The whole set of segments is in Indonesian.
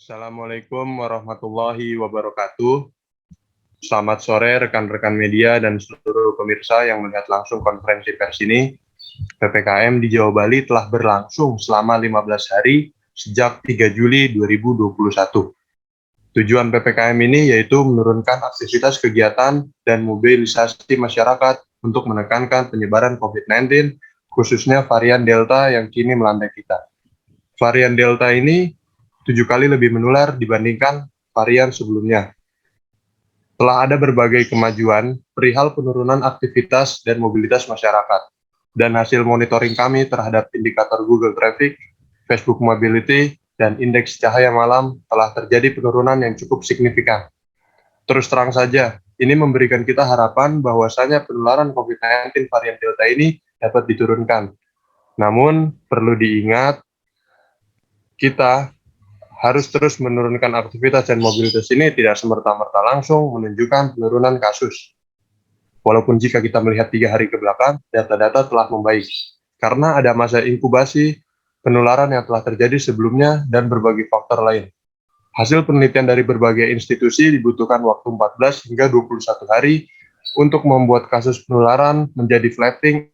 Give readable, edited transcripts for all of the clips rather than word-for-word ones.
Assalamualaikum warahmatullahi wabarakatuh. Selamat sore rekan-rekan media dan seluruh pemirsa yang melihat langsung konferensi pers ini. PPKM di Jawa Bali telah berlangsung selama 15 hari sejak 3 Juli 2021. Tujuan PPKM ini yaitu menurunkan aktivitas kegiatan dan mobilisasi masyarakat untuk menekankan penyebaran COVID-19, khususnya varian Delta yang kini melanda kita. Varian Delta ini 7 kali lebih menular dibandingkan varian sebelumnya. Telah ada berbagai kemajuan perihal penurunan aktivitas dan mobilitas masyarakat. Dan hasil monitoring kami terhadap indikator Google Traffic, Facebook Mobility, dan indeks cahaya malam telah terjadi penurunan yang cukup signifikan. Terus terang saja, ini memberikan kita harapan bahwasanya penularan COVID-19 varian Delta ini dapat diturunkan. Namun, perlu diingat, kita harus terus menurunkan aktivitas dan mobilitas ini tidak semerta-merta langsung menunjukkan penurunan kasus. Walaupun jika kita melihat 3 hari ke belakang, data-data telah membaik. Karena ada masa inkubasi penularan yang telah terjadi sebelumnya dan berbagai faktor lain. Hasil penelitian dari berbagai institusi dibutuhkan waktu 14 hingga 21 hari untuk membuat kasus penularan menjadi flattening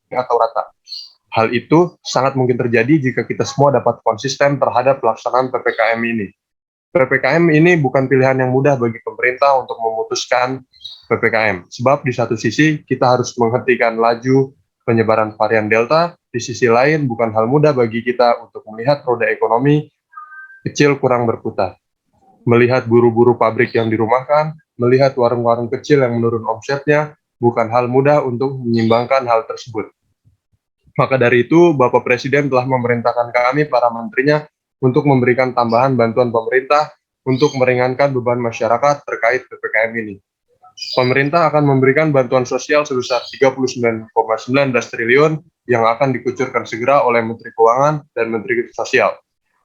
atau rata. Hal itu sangat mungkin terjadi jika kita semua dapat konsisten terhadap pelaksanaan PPKM ini. PPKM ini bukan pilihan yang mudah bagi pemerintah untuk memutuskan PPKM, sebab di satu sisi kita harus menghentikan laju penyebaran varian Delta, di sisi lain bukan hal mudah bagi kita untuk melihat roda ekonomi kecil kurang berputar. Melihat buru-buru pabrik yang dirumahkan, melihat warung-warung kecil yang menurun omsetnya, bukan hal mudah untuk menyimbangkan hal tersebut. Maka dari itu, Bapak Presiden telah memerintahkan kami, para menterinya, untuk memberikan tambahan bantuan pemerintah untuk meringankan beban masyarakat terkait PPKM ini. Pemerintah akan memberikan bantuan sosial sebesar 39,19 triliun yang akan dikucurkan segera oleh Menteri Keuangan dan Menteri Sosial.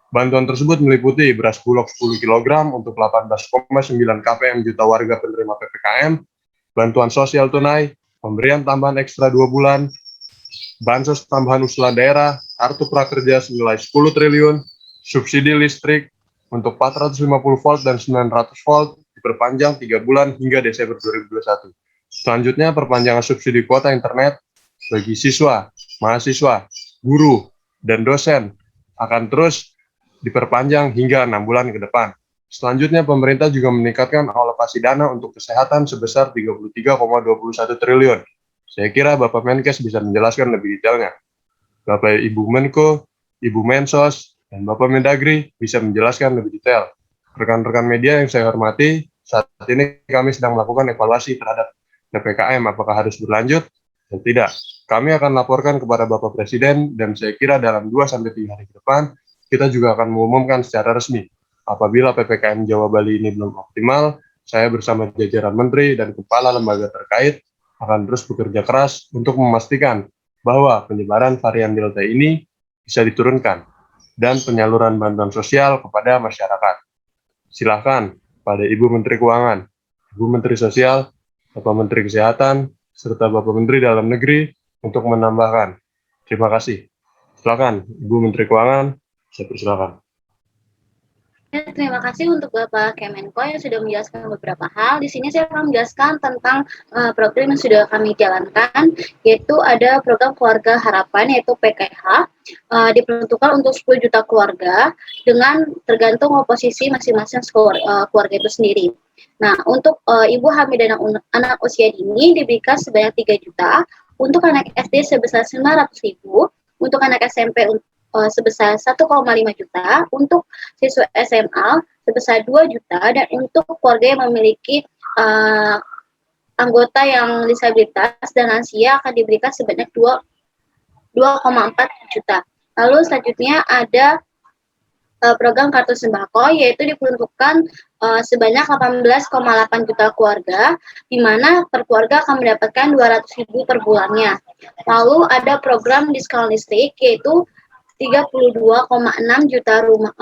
Bantuan tersebut meliputi beras bulog 10 kg untuk 18,9 kpm juta warga penerima PPKM, bantuan sosial tunai, pemberian tambahan ekstra 2 bulan, bansos tambahan usulan daerah, kartu prakerja senilai 10 triliun, subsidi listrik untuk 450 volt dan 900 volt diperpanjang 3 bulan hingga Desember 2021. Selanjutnya, perpanjangan subsidi kuota internet bagi siswa, mahasiswa, guru, dan dosen akan terus diperpanjang hingga 6 bulan ke depan. Selanjutnya, pemerintah juga meningkatkan alokasi dana untuk kesehatan sebesar 33,21 triliun. Saya kira Bapak Menkes bisa menjelaskan lebih detailnya. Bapak Ibu Menko, Ibu Mensos, dan Bapak Mendagri bisa menjelaskan lebih detail. Rekan-rekan media yang saya hormati, saat ini kami sedang melakukan evaluasi terhadap PPKM apakah harus berlanjut dan tidak. Kami akan laporkan kepada Bapak Presiden dan saya kira dalam 2-3 hari ke depan kita juga akan mengumumkan secara resmi. Apabila PPKM Jawa Bali ini belum optimal, saya bersama jajaran menteri dan kepala lembaga terkait akan terus bekerja keras untuk memastikan bahwa penyebaran varian Delta ini bisa diturunkan dan penyaluran bantuan sosial kepada masyarakat. Silakan pada Ibu Menteri Keuangan, Ibu Menteri Sosial, Bapak Menteri Kesehatan, serta Bapak Menteri Dalam Negeri untuk menambahkan. Terima kasih. Silakan Ibu Menteri Keuangan, saya persilakan. Ya, terima kasih untuk Bapak Kemenko yang sudah menjelaskan beberapa hal. Di sini saya akan menjelaskan tentang program yang sudah kami jalankan, yaitu ada program Keluarga Harapan, yaitu PKH, diperuntukkan untuk 10 juta keluarga dengan tergantung posisi masing-masing keluarga itu sendiri. Nah, untuk ibu hamil dan anak usia dini diberikan sebanyak 3 juta, untuk anak SD sebesar 900.000, untuk anak SMP sebesar 1,5 juta, untuk siswa SMA sebesar 2 juta, dan untuk keluarga yang memiliki anggota yang disabilitas dan lansia akan diberikan sebanyak 2,4 juta. Lalu selanjutnya ada program kartu sembako, yaitu diperuntukkan sebanyak 18,8 juta keluarga, di mana per keluarga akan mendapatkan 200.000 per bulannya. Lalu ada program diskon listrik, yaitu 32,6 juta rumah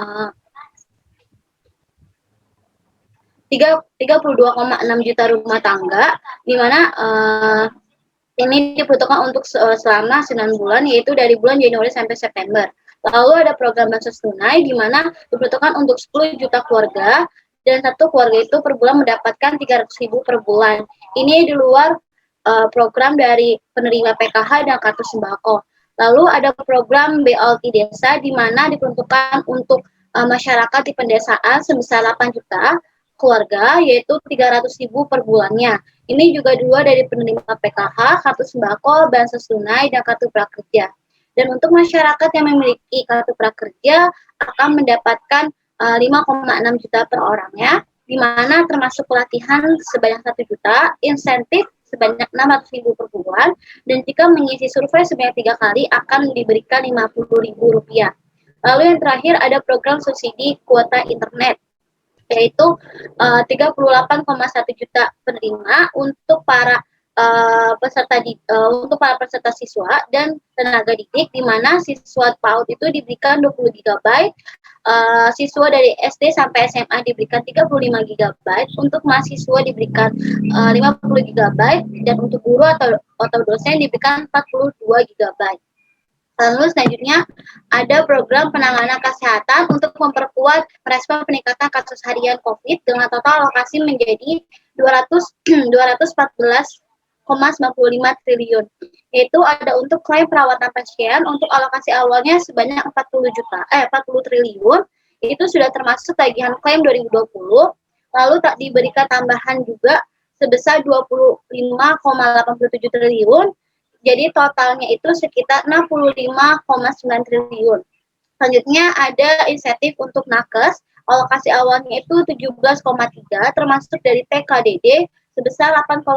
32,6 juta rumah tangga, di mana ini diperuntukkan untuk selama 9 bulan, yaitu dari bulan Januari sampai September. Lalu ada program bansos tunai di mana diperuntukkan untuk 10 juta keluarga dan satu keluarga itu per bulan mendapatkan 300.000 per bulan. Ini di luar program dari penerima PKH dan kartu sembako. Lalu ada program BLT Desa di mana diperuntukkan untuk masyarakat di pedesaan sebesar 8 juta keluarga, yaitu 300.000 per bulannya. Ini juga dua dari penerima PKH, kartu sembako, bansos tunai, dan kartu prakerja. Dan untuk masyarakat yang memiliki kartu prakerja akan mendapatkan 5,6 juta per orangnya, di mana termasuk pelatihan sebanyak 1 juta, insentif sebanyak 600.000 per bulan, dan jika mengisi survei sebanyak 3 kali akan diberikan Rp50.000. Lalu yang terakhir ada program subsidi kuota internet, yaitu 38,1 juta penerima untuk para peserta siswa dan tenaga didik, di mana siswa PAUD itu diberikan 20 GB, siswa dari SD sampai SMA diberikan 35 GB, untuk mahasiswa diberikan 50 GB, dan untuk guru atau dosen diberikan 42 GB. Lalu selanjutnya ada program penanganan kesehatan untuk memperkuat merespon peningkatan kasus harian COVID dengan total alokasi menjadi 214,95 triliun. Yaitu ada untuk klaim perawatan pasien untuk alokasi awalnya sebanyak 40 triliun. Itu sudah termasuk tagihan klaim 2020. Lalu tak diberikan tambahan juga sebesar 25,87 triliun. Jadi totalnya itu sekitar 65,9 triliun. Selanjutnya ada insentif untuk nakes, alokasi awalnya itu 17,3 termasuk dari TKDD sebesar 8,1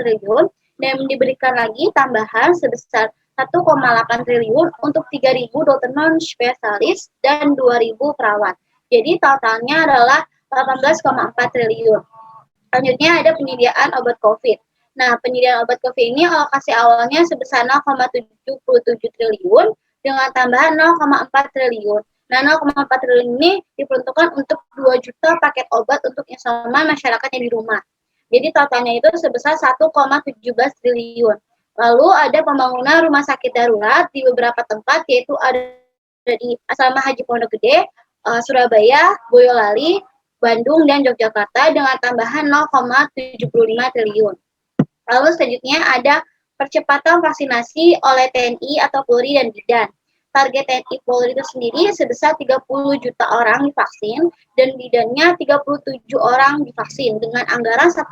triliun, dan diberikan lagi tambahan sebesar 1,8 triliun untuk 3.000 dokter non spesialis dan 2.000 perawat. Jadi totalnya adalah 18,4 triliun. Selanjutnya ada penyediaan obat COVID. Nah, penyediaan obat COVID ini alokasi awalnya sebesar 0,77 triliun dengan tambahan 0,4 triliun. Nah, 0,4 triliun ini diperuntukkan untuk 2 juta paket obat untuk isoman masyarakat yang di rumah. Jadi totalnya itu sebesar 1,17 triliun. Lalu ada pembangunan rumah sakit darurat di beberapa tempat, yaitu ada di Asrama Haji Pondok Gede, Surabaya, Boyolali, Bandung, dan Yogyakarta dengan tambahan 0,75 triliun. Lalu selanjutnya ada percepatan vaksinasi oleh TNI atau Polri dan Bidan. Target TNI Polri itu sendiri sebesar 30 juta orang divaksin dan bidannya 37 orang divaksin dengan anggaran 1,96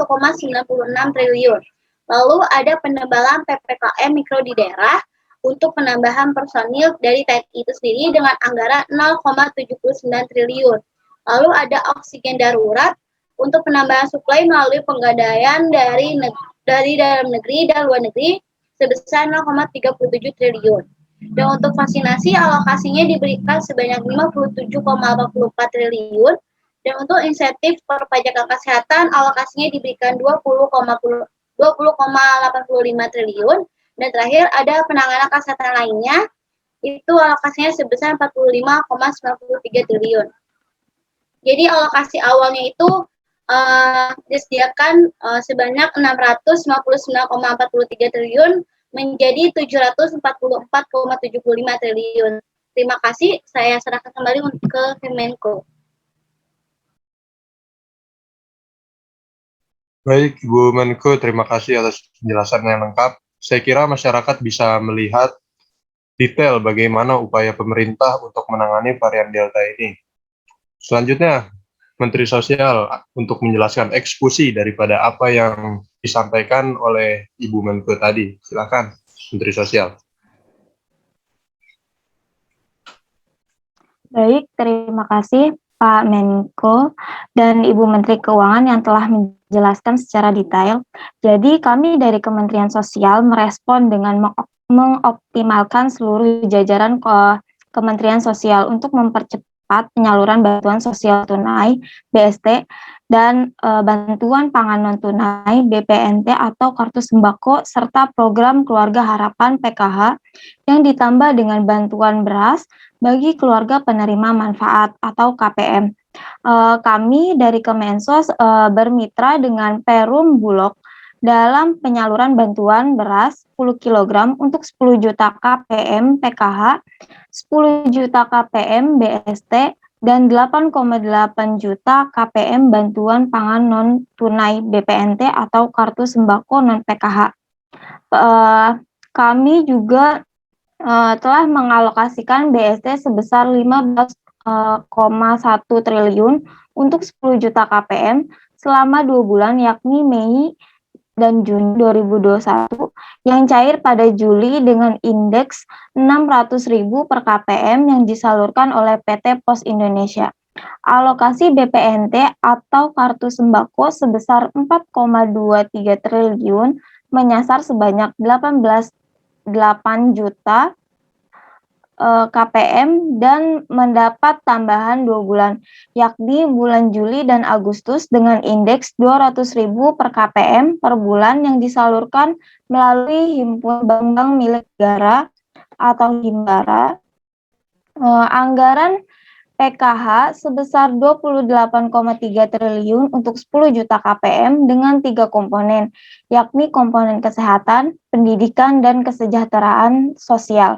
triliun. Lalu ada penebalan PPKM mikro di daerah untuk penambahan personil dari TNI itu sendiri dengan anggaran 0,79 triliun. Lalu ada oksigen darurat untuk penambahan suplai melalui penggadaian dari dalam negeri dan luar negeri sebesar 0,37 triliun. Dan untuk vaksinasi alokasinya diberikan sebanyak 57,44 triliun, dan untuk insentif perpajakan kesehatan alokasinya diberikan 20,85 triliun, dan terakhir ada penanganan kesehatan lainnya itu alokasinya sebesar 45,93 triliun. Jadi alokasi awalnya itu disediakan sebanyak 659,43 triliun menjadi 744,75 triliun. Terima kasih, saya serahkan kembali ke Kemenko. Baik, Ibu Menko, terima kasih atas penjelasan yang lengkap. Saya kira masyarakat bisa melihat detail bagaimana upaya pemerintah untuk menangani varian Delta ini. Selanjutnya, Menteri Sosial untuk menjelaskan eksekusi daripada apa yang disampaikan oleh Ibu Menko tadi. Silakan, Menteri Sosial. Baik, terima kasih Pak Menko dan Ibu Menteri Keuangan yang telah menjelaskan secara detail. Jadi kami dari Kementerian Sosial merespon dengan mengoptimalkan seluruh jajaran Kementerian Sosial untuk mempercepat penyaluran bantuan sosial tunai BST dan bantuan pangan non tunai BPNT atau kartu sembako serta program keluarga harapan PKH yang ditambah dengan bantuan beras bagi keluarga penerima manfaat atau KPM. Kami dari Kemensos bermitra dengan Perum Bulog dalam penyaluran bantuan beras 10 kg untuk 10 juta KPM PKH, 10 juta KPM BST, dan 8,8 juta KPM bantuan pangan non-tunai BPNT atau kartu sembako non-PKH. Kami juga telah mengalokasikan BST sebesar 15,1 triliun untuk 10 juta KPM selama 2 bulan, yakni Mei dan Juni 2021, yang cair pada Juli dengan indeks 600.000 per KPM yang disalurkan oleh PT Pos Indonesia. Alokasi BPNT atau kartu sembako sebesar 4,23 triliun menyasar sebanyak 18 juta KPM dan mendapat tambahan 2 bulan, yakni bulan Juli dan Agustus dengan indeks 200.000 per KPM per bulan yang disalurkan melalui Himpunan Bank-Bank Milik Negara atau Himbara. Anggaran PKH sebesar 28,3 triliun untuk 10 juta KPM dengan 3 komponen, yakni komponen kesehatan, pendidikan, dan kesejahteraan sosial.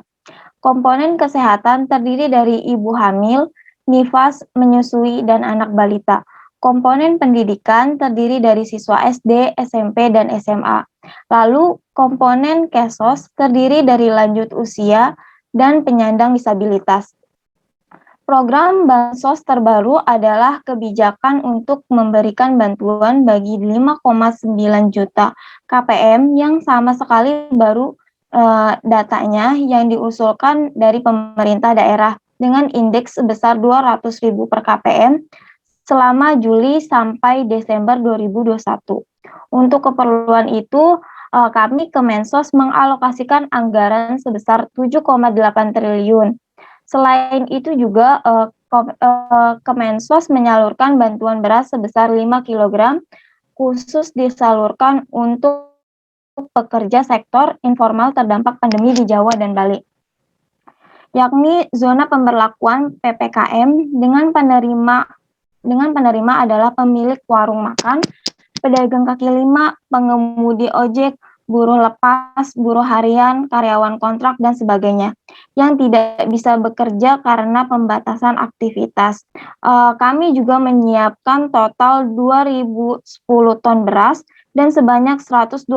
Komponen kesehatan terdiri dari ibu hamil, nifas, menyusui, dan anak balita. Komponen pendidikan terdiri dari siswa SD, SMP, dan SMA. Lalu komponen kesos terdiri dari lanjut usia dan penyandang disabilitas. Program bansos terbaru adalah kebijakan untuk memberikan bantuan bagi 5,9 juta KPM yang sama sekali baru datanya yang diusulkan dari pemerintah daerah dengan indeks sebesar 200.000 per KPM selama Juli sampai Desember 2021. Untuk keperluan itu, kami Kemensos mengalokasikan anggaran sebesar 7,8 triliun. Selain itu juga Kemensos menyalurkan bantuan beras sebesar 5 kg khusus disalurkan untuk pekerja sektor informal terdampak pandemi di Jawa dan Bali, yakni zona pemberlakuan PPKM dengan penerima adalah pemilik warung makan, pedagang kaki lima, pengemudi ojek, buruh lepas, buruh harian, karyawan kontrak, dan sebagainya yang tidak bisa bekerja karena pembatasan aktivitas. Kami juga menyiapkan total 2.010 ton beras dan sebanyak 122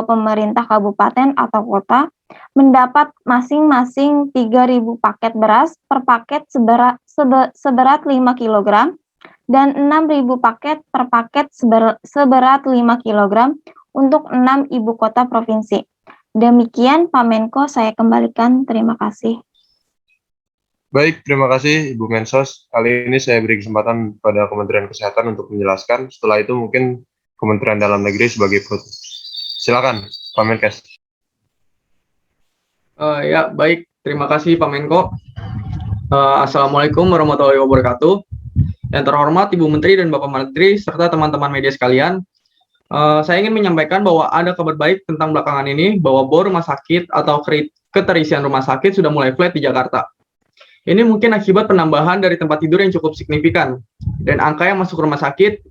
pemerintah kabupaten atau kota mendapat masing-masing 3.000 paket beras per paket seberat 5 kg dan 6.000 paket per paket seberat 5 kg untuk 6 ibu kota provinsi. Demikian Pak Menko, saya kembalikan. Terima kasih. Baik, terima kasih Ibu Mensos. Kali ini saya beri kesempatan pada Kementerian Kesehatan untuk menjelaskan. Setelah itu mungkin Kementerian Dalam Negeri sebagai penutup. Silakan, Pak Menkes. Ya, baik. Terima kasih Pak Menko. Assalamualaikum warahmatullahi wabarakatuh. Yang terhormat Ibu Menteri dan Bapak Menteri serta teman-teman media sekalian, saya ingin menyampaikan bahwa ada kabar baik tentang belakangan ini bahwa bor rumah sakit atau keterisian rumah sakit sudah mulai flat di Jakarta. Ini mungkin akibat penambahan dari tempat tidur yang cukup signifikan dan angka yang masuk rumah sakit.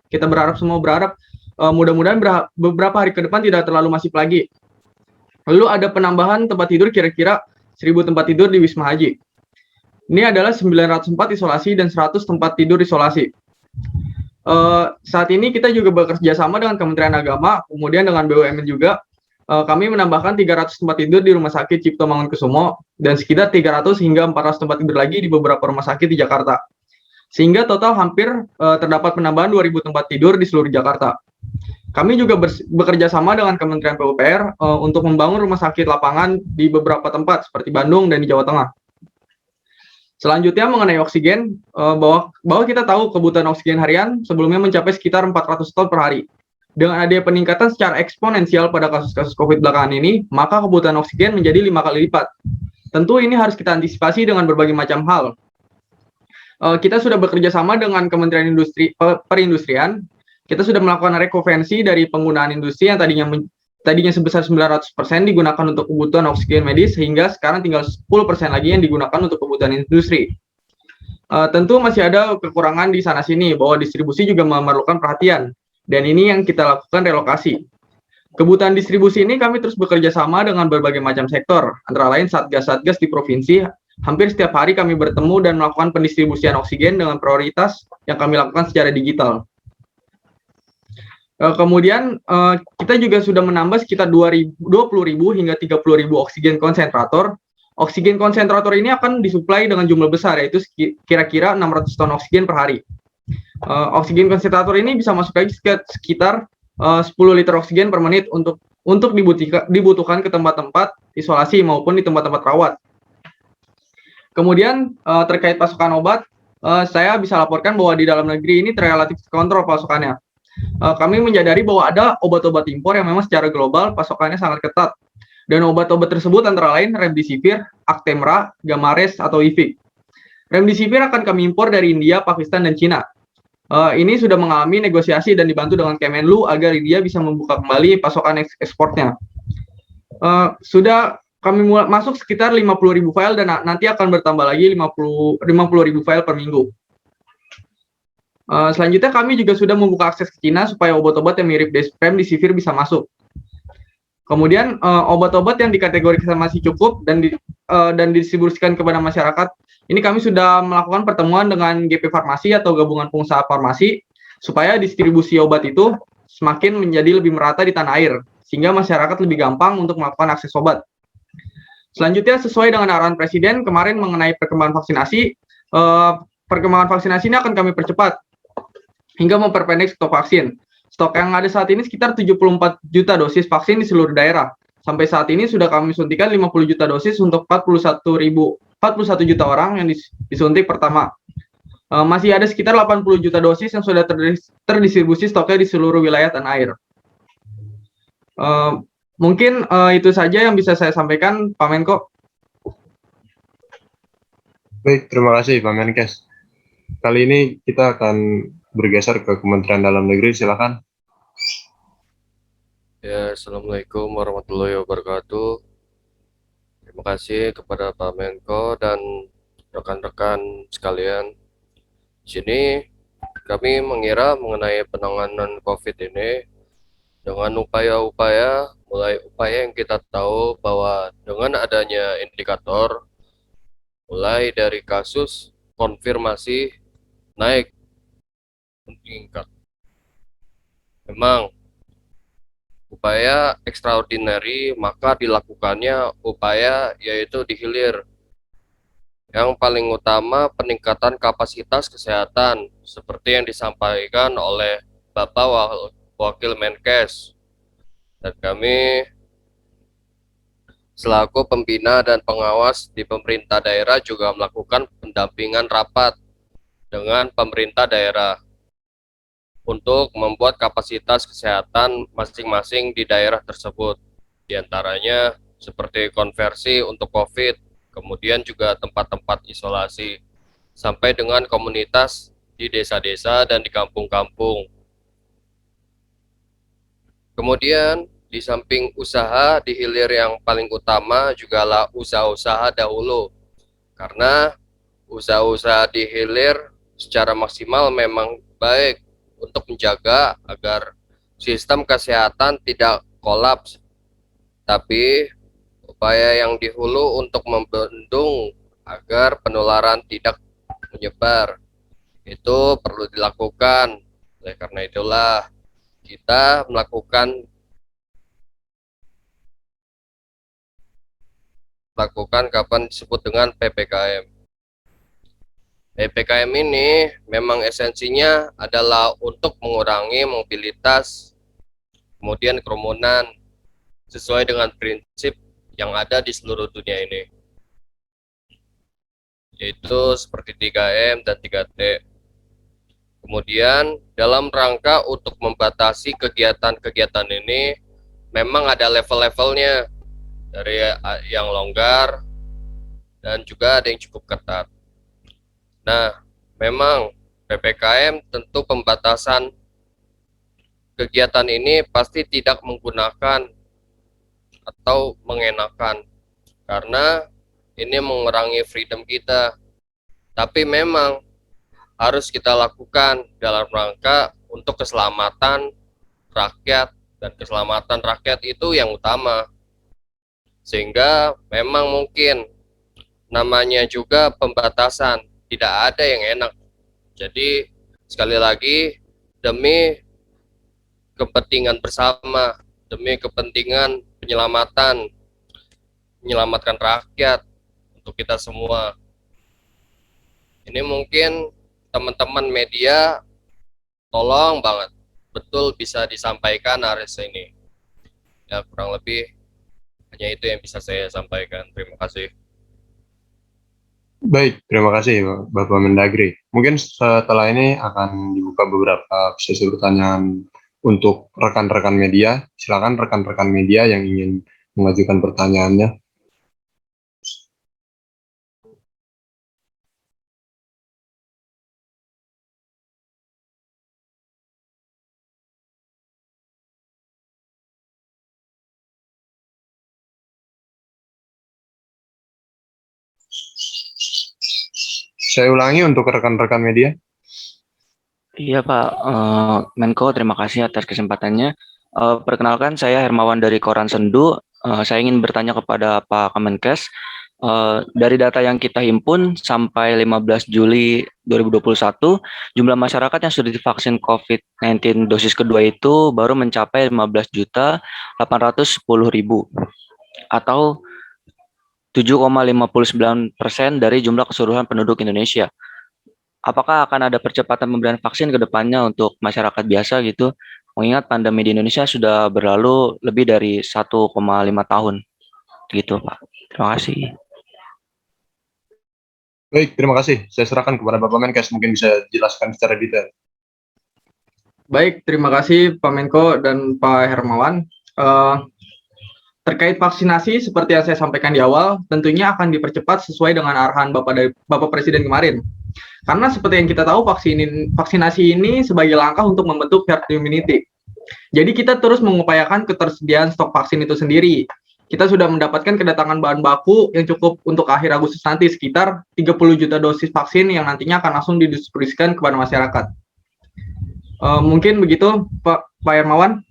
Kita berharap mudah-mudahan beberapa hari ke depan tidak terlalu masif lagi. Lalu ada penambahan tempat tidur kira-kira 1.000 tempat tidur di Wisma Haji. Ini adalah 904 isolasi dan 100 tempat tidur isolasi. Saat ini kita juga bekerja sama dengan Kementerian Agama, kemudian dengan BUMN juga. Kami menambahkan 300 tempat tidur di Rumah Sakit Cipto Mangunkusumo dan sekitar 300 hingga 400 tempat tidur lagi di beberapa rumah sakit di Jakarta. Sehingga total hampir terdapat penambahan 2.000 tempat tidur di seluruh Jakarta. Kami juga bekerja sama dengan Kementerian PUPR untuk membangun rumah sakit lapangan di beberapa tempat seperti Bandung dan di Jawa Tengah. Selanjutnya mengenai oksigen, bahwa kita tahu kebutuhan oksigen harian sebelumnya mencapai sekitar 400 ton per hari. Dengan adanya peningkatan secara eksponensial pada kasus-kasus COVID belakangan ini, maka kebutuhan oksigen menjadi 5 kali lipat. Tentu ini harus kita antisipasi dengan berbagai macam hal. Kita sudah bekerja sama dengan Kementerian Perindustrian. Kita sudah melakukan rekonvensi dari penggunaan industri yang tadinya sebesar 900% digunakan untuk kebutuhan oksigen medis, sehingga sekarang tinggal 10% lagi yang digunakan untuk kebutuhan industri. Tentu masih ada kekurangan di sana-sini, bahwa distribusi juga memerlukan perhatian. dan ini yang kita lakukan relokasi. Kebutuhan distribusi ini kami terus bekerja sama dengan berbagai macam sektor, antara lain satgas-satgas di provinsi. Hampir setiap hari kami bertemu dan melakukan pendistribusian oksigen dengan prioritas yang kami lakukan secara digital. Kemudian kita juga sudah menambah sekitar 20.000 hingga 30.000 oksigen konsentrator. Oksigen konsentrator ini akan disuplai dengan jumlah besar, yaitu kira-kira 600 ton oksigen per hari. Oksigen konsentrator ini bisa masuk lagi sekitar 10 liter oksigen per menit untuk dibutuhkan ke tempat-tempat isolasi maupun di tempat-tempat rawat. Kemudian terkait pasokan obat, saya bisa laporkan bahwa di dalam negeri ini relatif terkontrol pasokannya. Kami menyadari bahwa ada obat-obat impor yang memang secara global pasokannya sangat ketat. Dan obat-obat tersebut antara lain Remdesivir, Actemra, Gamares, atau Ifig. Remdesivir akan kami impor dari India, Pakistan, dan Cina. Ini sudah mengalami negosiasi dan dibantu dengan Kemenlu agar India bisa membuka kembali pasokan ekspornya. Sudah kami masuk sekitar 50.000 file dan nanti akan bertambah lagi 50.000 file per minggu. Selanjutnya kami juga sudah membuka akses ke Cina supaya obat-obat yang mirip Remdesivir bisa masuk. Kemudian obat-obat yang dikategorikan masih cukup dan didistribusikan kepada masyarakat. Ini kami sudah melakukan pertemuan dengan GP Farmasi atau Gabungan Pengusaha Farmasi supaya distribusi obat itu semakin menjadi lebih merata di tanah air sehingga masyarakat lebih gampang untuk melakukan akses obat. Selanjutnya sesuai dengan arahan Presiden kemarin mengenai perkembangan vaksinasi, perkembangan vaksinasi ini akan kami percepat hingga memperpendek stok vaksin. Stok yang ada saat ini sekitar 74 juta dosis vaksin di seluruh daerah. Sampai saat ini sudah kami suntikan 50 juta dosis untuk 41 juta orang yang disuntik pertama. Masih ada sekitar 80 juta dosis yang sudah terdistribusi stoknya di seluruh wilayah tanah air. Mungkin itu saja yang bisa saya sampaikan, Pak Menko. Baik, terima kasih Pak Menkes. Kali ini kita akan bergeser ke Kementerian Dalam Negeri, silakan. Ya, Assalamualaikum warahmatullahi wabarakatuh. Terima kasih kepada Pak Menko dan rekan-rekan sekalian. Di sini kami mengira mengenai penanganan COVID ini dengan upaya-upaya, mulai upaya yang kita tahu bahwa dengan adanya indikator, mulai dari kasus konfirmasi naik meningkat. Memang upaya extraordinary, maka dilakukannya upaya yaitu di hilir. Yang paling utama peningkatan kapasitas kesehatan seperti yang disampaikan oleh Bapak Wakil Menkes. Dan kami selaku pembina dan pengawas di pemerintah daerah juga melakukan pendampingan rapat dengan pemerintah daerah untuk membuat kapasitas kesehatan masing-masing di daerah tersebut. Di antaranya seperti konversi untuk COVID, kemudian juga tempat-tempat isolasi, sampai dengan komunitas di desa-desa dan di kampung-kampung. Kemudian di samping usaha di hilir yang paling utama jugalah usaha-usaha dahulu. Karena usaha-usaha di hilir secara maksimal memang baik untuk menjaga agar sistem kesehatan tidak kolaps. Tapi upaya yang di hulu untuk membendung agar penularan tidak menyebar itu perlu dilakukan. Oleh karena itulah kita melakukan kapan disebut dengan PPKM. PPKM ini memang esensinya adalah untuk mengurangi mobilitas, kemudian kerumunan, sesuai dengan prinsip yang ada di seluruh dunia ini, yaitu seperti 3M dan 3T. Kemudian dalam rangka untuk membatasi kegiatan-kegiatan ini, memang ada level-levelnya, dari yang longgar dan juga ada yang cukup ketat. Nah, memang PPKM tentu pembatasan kegiatan ini pasti tidak menggunakan atau mengenakan, karena ini mengurangi freedom kita. Tapi memang harus kita lakukan dalam rangka untuk keselamatan rakyat dan keselamatan rakyat itu yang utama. Sehingga memang mungkin namanya juga pembatasan, tidak ada yang enak. Jadi sekali lagi, demi kepentingan bersama, demi kepentingan menyelamatkan rakyat untuk kita semua. Ini mungkin teman-teman media tolong banget betul bisa disampaikan aris ini. Ya kurang lebih hanya itu yang bisa saya sampaikan. Terima kasih. Baik, terima kasih Bapak Mendagri. Mungkin setelah ini akan dibuka beberapa sesi pertanyaan untuk rekan-rekan media. Silakan rekan-rekan media yang ingin mengajukan pertanyaannya. Saya ulangi untuk rekan-rekan media. Iya Pak, Menko terima kasih atas kesempatannya. Perkenalkan saya Hermawan dari Koran Sendu. Saya ingin bertanya kepada Pak Kemenkes. Dari data yang kita himpun sampai 15 Juli 2021, jumlah masyarakat yang sudah divaksin COVID-19 dosis kedua itu baru mencapai 15.810.000 atau 7,59% dari jumlah keseluruhan penduduk Indonesia. Apakah akan ada percepatan pemberian vaksin ke depannya untuk masyarakat biasa gitu? Mengingat pandemi di Indonesia sudah berlalu lebih dari 1,5 tahun gitu, Pak. Terima kasih. Baik, terima kasih. Saya serahkan kepada Bapak Menkes, mungkin bisa jelaskan secara detail. Baik, terima kasih Pak Menko dan Pak Hermawan. Terkait vaksinasi, seperti yang saya sampaikan di awal, tentunya akan dipercepat sesuai dengan arahan Bapak Presiden kemarin. Karena seperti yang kita tahu, vaksinasi ini sebagai langkah untuk membentuk herd immunity. Jadi kita terus mengupayakan ketersediaan stok vaksin itu sendiri. Kita sudah mendapatkan kedatangan bahan baku yang cukup untuk akhir Agustus nanti, sekitar 30 juta dosis vaksin yang nantinya akan langsung didistribusikan kepada masyarakat. Mungkin begitu, Pak Hermawan.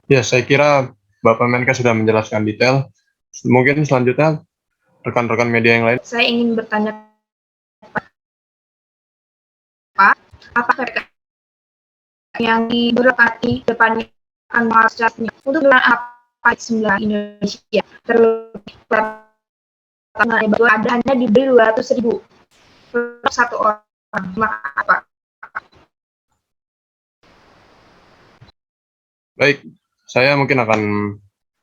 Ya, saya kira Bapak Menkes sudah menjelaskan detail. Mungkin selanjutnya rekan-rekan media yang lain. Saya ingin bertanya, Pak, apakah yang diberkati depannya akan mengaksesnya untuk apa 9 Indonesia terlebih bahwa ada hanya diberi 200.000 per satu orang, maka apa? Baik, saya mungkin akan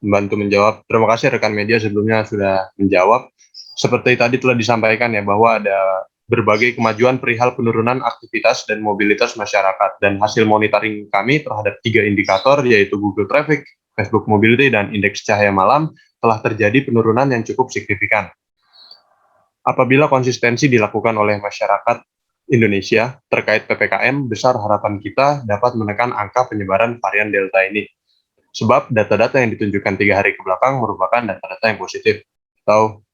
membantu menjawab. Terima kasih rekan media sebelumnya sudah menjawab. Seperti tadi telah disampaikan ya bahwa ada berbagai kemajuan perihal penurunan aktivitas dan mobilitas masyarakat, dan hasil monitoring kami terhadap 3 indikator yaitu Google Traffic, Facebook Mobility, dan indeks cahaya malam telah terjadi penurunan yang cukup signifikan. Apabila konsistensi dilakukan oleh masyarakat Indonesia terkait PPKM, besar harapan kita dapat menekan angka penyebaran varian Delta ini. Sebab data-data yang ditunjukkan 3 hari ke belakang merupakan data-data yang positif, atau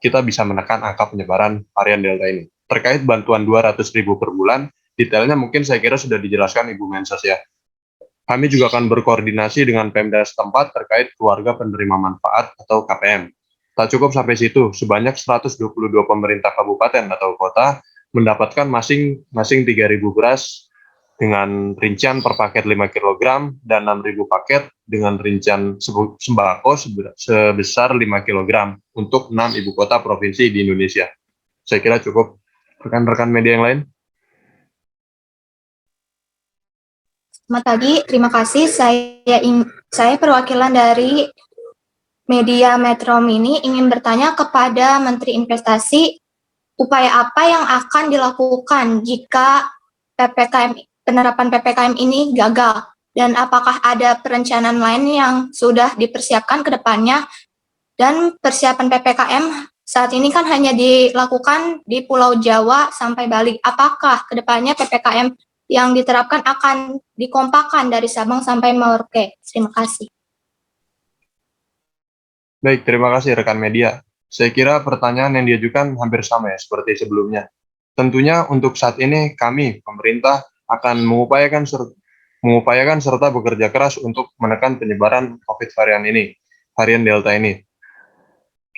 kita bisa menekan angka penyebaran varian Delta ini. Terkait bantuan 200.000 per bulan, detailnya mungkin saya kira sudah dijelaskan Ibu Mensos ya. Kami juga akan berkoordinasi dengan Pemda setempat terkait keluarga penerima manfaat atau KPM. Tak cukup sampai situ, sebanyak 122 pemerintah kabupaten atau kota mendapatkan masing-masing 3.000 beras dengan rincian per paket 5 kg dan 6.000 paket dengan rincian sembako sebesar 5 kg untuk 6 ibu kota provinsi di Indonesia. Saya kira cukup. Rekan-rekan media yang lain. Selamat pagi, terima kasih. Saya perwakilan dari media Metro Mini ingin bertanya kepada Menteri Investasi, upaya apa yang akan dilakukan jika penerapan PPKM ini gagal, dan apakah ada perencanaan lain yang sudah dipersiapkan ke depannya? Dan persiapan PPKM saat ini kan hanya dilakukan di Pulau Jawa sampai Bali. Apakah ke depannya PPKM yang diterapkan akan dikompakan dari Sabang sampai Merauke? Terima kasih. Baik, terima kasih rekan media. Saya kira pertanyaan yang diajukan hampir sama ya seperti sebelumnya. Tentunya untuk saat ini kami, pemerintah, akan mengupayakan serta bekerja keras untuk menekan penyebaran COVID varian Delta ini.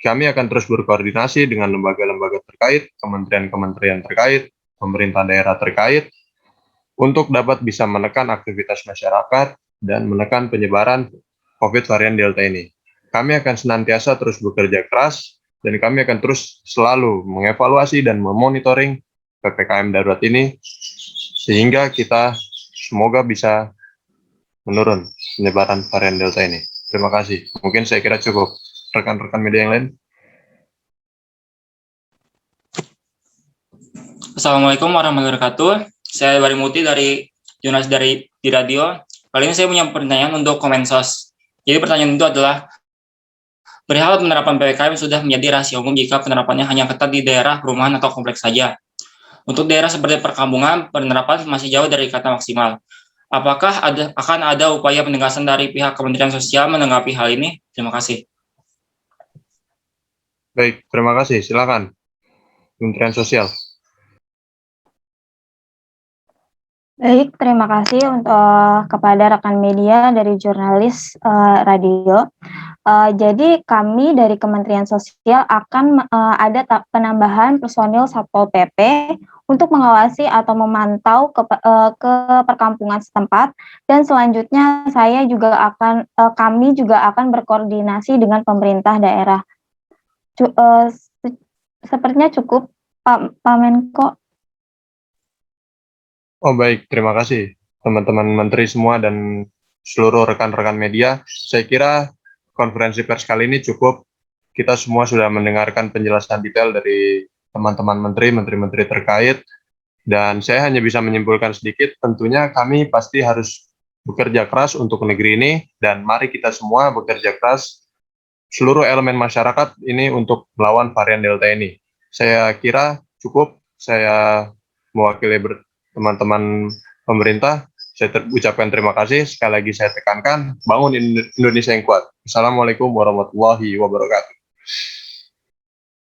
Kami akan terus berkoordinasi dengan lembaga-lembaga terkait, kementerian-kementerian terkait, pemerintah daerah terkait, untuk dapat bisa menekan aktivitas masyarakat dan menekan penyebaran COVID varian Delta ini. Kami akan senantiasa terus bekerja keras, dan kami akan terus selalu mengevaluasi dan memonitoring PPKM darurat ini, sehingga kita semoga bisa menurun penyebaran varian Delta ini. Terima kasih. Mungkin saya kira cukup. Rekan-rekan media yang lain. Assalamualaikum warahmatullahi wabarakatuh. Saya Bari Muti dari jurnalis di radio. Kali ini saya punya pertanyaan untuk Kemensos. Jadi pertanyaan itu adalah, perihal penerapan PPKM sudah menjadi rahasia umum jika penerapannya hanya ketat di daerah perumahan atau kompleks saja. Untuk daerah seperti perkampungan, penerapan masih jauh dari kata maksimal. Apakah akan ada upaya penegasan dari pihak Kementerian Sosial menanggapi hal ini? Terima kasih. Baik, terima kasih. Silakan, Kementerian Sosial. Baik, terima kasih untuk kepada rekan media dari jurnalis radio. Jadi kami dari Kementerian Sosial akan ada penambahan personil Satpol PP untuk mengawasi atau memantau ke perkampungan setempat, dan selanjutnya kami juga akan berkoordinasi dengan pemerintah daerah. Sepertinya cukup, Pak Menko. Oh baik, terima kasih teman-teman menteri semua dan seluruh rekan-rekan media. Saya kira konferensi pers kali ini cukup. Kita semua sudah mendengarkan penjelasan detail dari teman-teman menteri-menteri terkait, dan saya hanya bisa menyimpulkan sedikit. Tentunya kami pasti harus bekerja keras untuk negeri ini, dan mari kita semua bekerja keras seluruh elemen masyarakat ini untuk melawan varian Delta ini. Saya kira cukup. Saya mewakili teman-teman pemerintah, saya ucapkan terima kasih. Sekali lagi saya tekankan, bangun Indonesia yang kuat. Assalamualaikum warahmatullahi wabarakatuh.